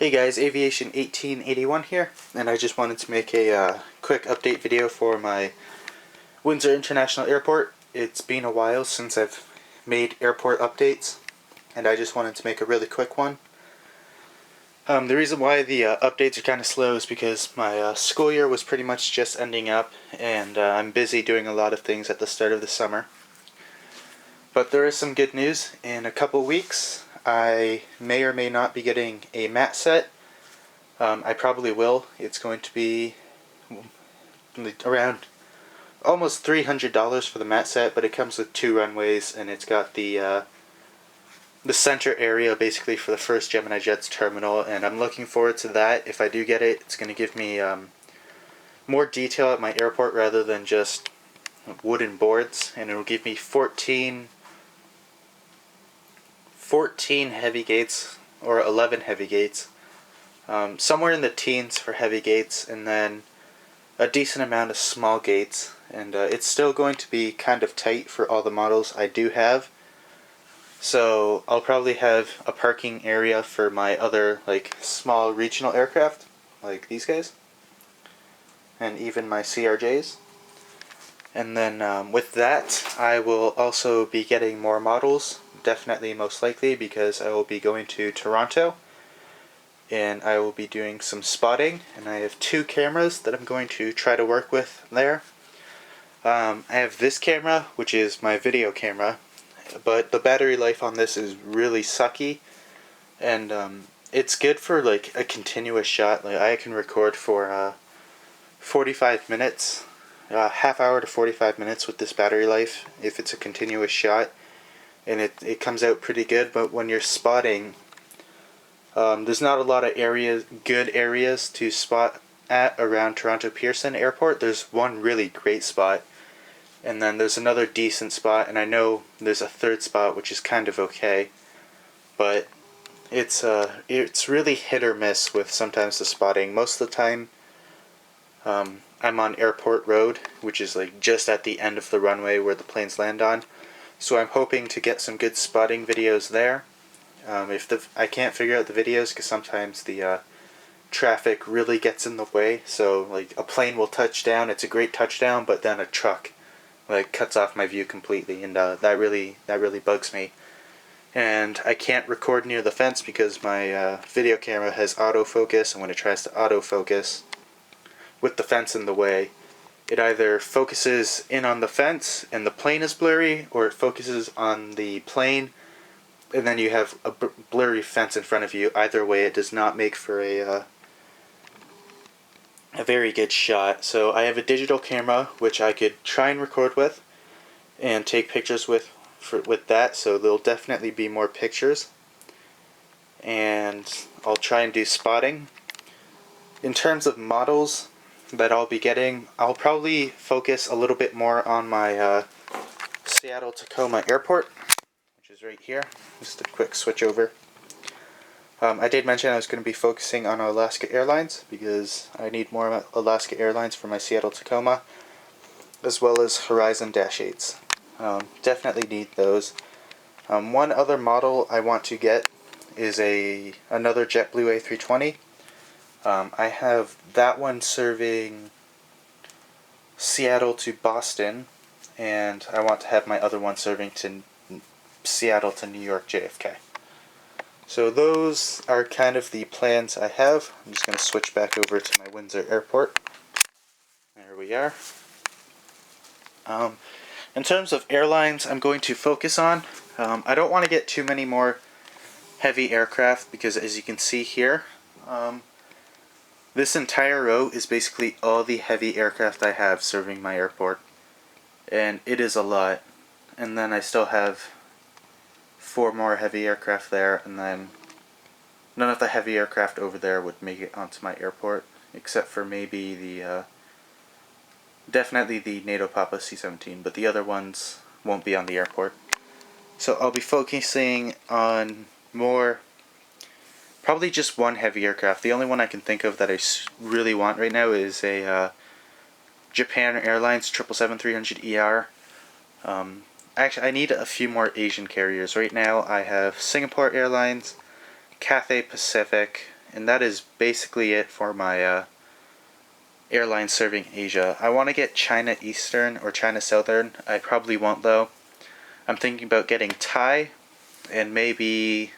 Hey guys, Aviation 1881 here, and I just wanted to make a quick update video for my Windsor International Airport. It's been a while since I've made airport updates, and I just wanted to make a really quick one. The reason why the updates are kind of slow is because my school year was pretty much just ending up, and I'm busy doing a lot of things at the start of the summer. But there is some good news. In a couple weeks, I may or may not be getting a mat set. I probably will. It's going to be around almost $300 for the mat set, but it comes with 2 runways, and it's got the center area basically for the first Gemini Jets terminal, and I'm looking forward to that. If I do get it, it's going to give me more detail at my airport rather than just wooden boards, and it'll give me 14 heavy gates or 11 heavy gates, somewhere in the teens for heavy gates, and then a decent amount of small gates. And it's still going to be kind of tight for all the models I do have, so I'll probably have a parking area for my other like small regional aircraft like these guys and even my CRJs. And then with that, I will also be getting more models, definitely most likely, because I will be going to Toronto and I will be doing some spotting, and I have 2 cameras that I'm going to try to work with there. I have this camera, which is my video camera, but the battery life on this is really sucky, and it's good for like a continuous shot. Like I can record for 45 minutes, half hour to 45 minutes with this battery life if it's a continuous shot, and it comes out pretty good. But when you're spotting, there's not a lot of good areas to spot at around Toronto Pearson Airport. There's one really great spot, and then there's another decent spot, and I know there's a third spot which is kind of okay, but it's really hit or miss with sometimes the spotting. Most of the time, I'm on Airport Road, which is like just at the end of the runway where the planes land on, so I'm hoping to get some good spotting videos there. If I can't figure out the videos because sometimes the traffic really gets in the way, so like a plane will touch down, it's a great touchdown, but then a truck like cuts off my view completely, and that really bugs me. And I can't record near the fence because my video camera has autofocus, and when it tries to autofocus with the fence in the way, it either focuses in on the fence and the plane is blurry, or it focuses on the plane and then you have a blurry fence in front of you. Either way, it does not make for a very good shot. So I have a digital camera which I could try and record with and take pictures with that, so there'll definitely be more pictures, and I'll try and do spotting. In terms of models that I'll be getting, I'll probably focus a little bit more on my Seattle-Tacoma Airport, which is right here. Just a quick switch over. I did mention I was going to be focusing on Alaska Airlines because I need more Alaska Airlines for my Seattle-Tacoma, as well as Horizon Dash 8s. Definitely need those. One other model I want to get is another JetBlue A320. I have that one serving Seattle to Boston, and I want to have my other one serving to Seattle to New York JFK. So those are kind of the plans I have. I'm just going to switch back over to my Windsor Airport. There we are. In terms of airlines I'm going to focus on, I don't want to get too many more heavy aircraft because, as you can see here, this entire row is basically all the heavy aircraft I have serving my airport, and it is a lot. And then I still have 4 more heavy aircraft there, and then none of the heavy aircraft over there would make it onto my airport, except for maybe definitely the NATO Papa C-17, but the other ones won't be on the airport. So I'll be focusing on probably just one heavy aircraft. The only one I can think of that I really want right now is a Japan Airlines 777-300ER. Actually, I need a few more Asian carriers. Right now I have Singapore Airlines, Cathay Pacific, and that is basically it for my airlines serving Asia. I want to get China Eastern or China Southern. I probably won't though. I'm thinking about getting Thai and maybe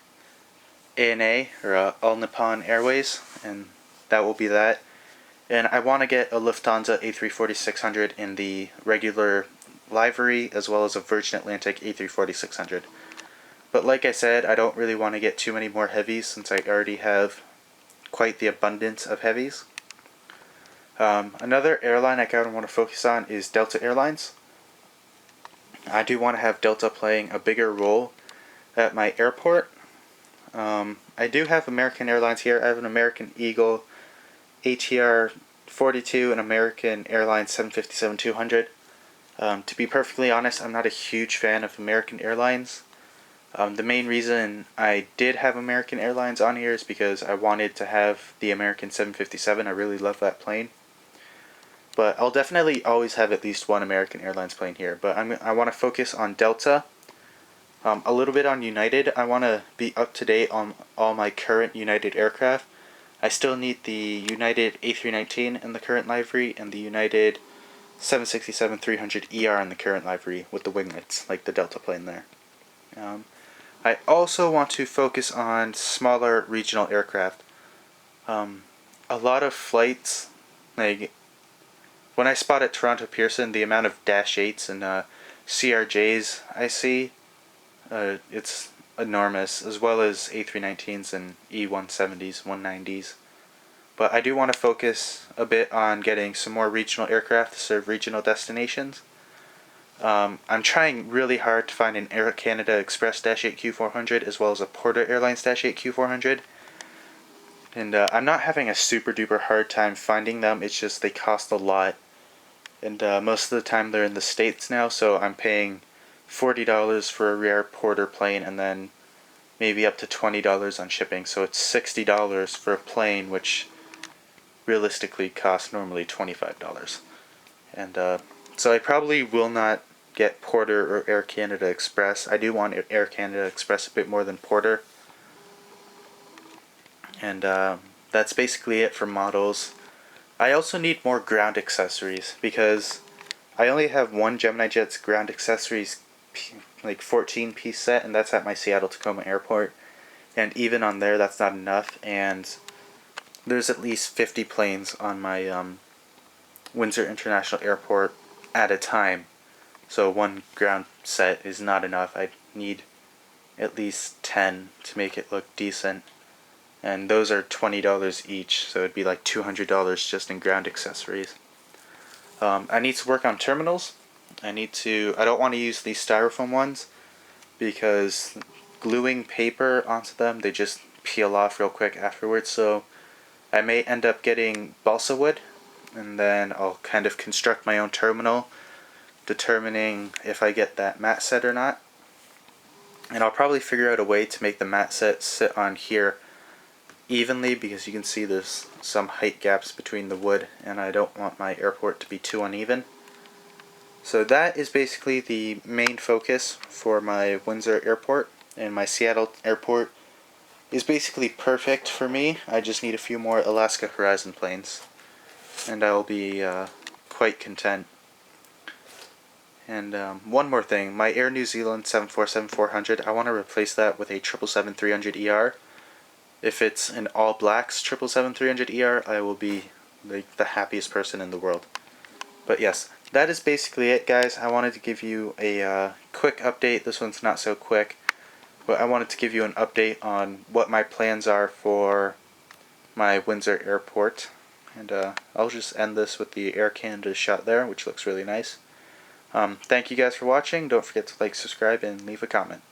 ANA or All Nippon Airways, and that will be that. And I want to get a Lufthansa A340-600 in the regular livery as well as a Virgin Atlantic A340-600. But like I said, I don't really want to get too many more heavies since I already have quite the abundance of heavies. Another airline I kind of want to focus on is Delta Airlines. I do want to have Delta playing a bigger role at my airport. I do have American Airlines here. I have an American Eagle ATR 42 and American Airlines 757-200. To be perfectly honest, I'm not a huge fan of American Airlines. The main reason I did have American Airlines on here is because I wanted to have the American 757. I really love that plane. But I'll definitely always have at least one American Airlines plane here. But I want to focus on Delta. A little bit on United. I want to be up to date on all my current United aircraft. I still need the United A319 in the current livery and the United 767-300ER in the current livery with the winglets, like the Delta plane there. I also want to focus on smaller regional aircraft. A lot of flights, like when I spot at Toronto Pearson, the amount of Dash 8s and CRJs I see, it's enormous, as well as A319s and E170s, 190s. But I do want to focus a bit on getting some more regional aircraft to serve regional destinations. I'm trying really hard to find an Air Canada Express Dash 8 Q400 as well as a Porter Airlines Dash 8 Q400. And I'm not having a super duper hard time finding them, it's just they cost a lot. And most of the time they're in the States now, so I'm paying $40 for a rare Porter plane and then maybe up to $20 on shipping. So it's $60 for a plane, which realistically costs normally $25. And so I probably will not get Porter or Air Canada Express. I do want Air Canada Express a bit more than Porter. And that's basically it for models. I also need more ground accessories because I only have one Gemini Jets ground accessories like 14-piece set, and that's at my Seattle-Tacoma airport. And even on there, that's not enough. And there's at least 50 planes on my Windsor International Airport at a time. So one ground set is not enough. I need at least 10 to make it look decent. And those are $20 each, so it'd be like $200 just in ground accessories. I need to work on terminals. I don't want to use these styrofoam ones because gluing paper onto them, they just peel off real quick afterwards. So I may end up getting balsa wood, and then I'll kind of construct my own terminal, determining if I get that mat set or not. And I'll probably figure out a way to make the mat set sit on here evenly, because you can see there's some height gaps between the wood and I don't want my airport to be too uneven. So that is basically the main focus for my Windsor airport, and my Seattle airport is basically perfect for me. I just need a few more Alaska Horizon planes and I will be quite content. And one more thing, my Air New Zealand 747-400, I want to replace that with a 777-300ER. If it's an all blacks 777-300ER, I will be like the happiest person in the world. But yes, that is basically it, guys. I wanted to give you a quick update. This one's not so quick, but I wanted to give you an update on what my plans are for my Windsor airport. And I'll just end this with the Air Canada shot there, which looks really nice. Thank you guys for watching. Don't forget to like, subscribe, and leave a comment.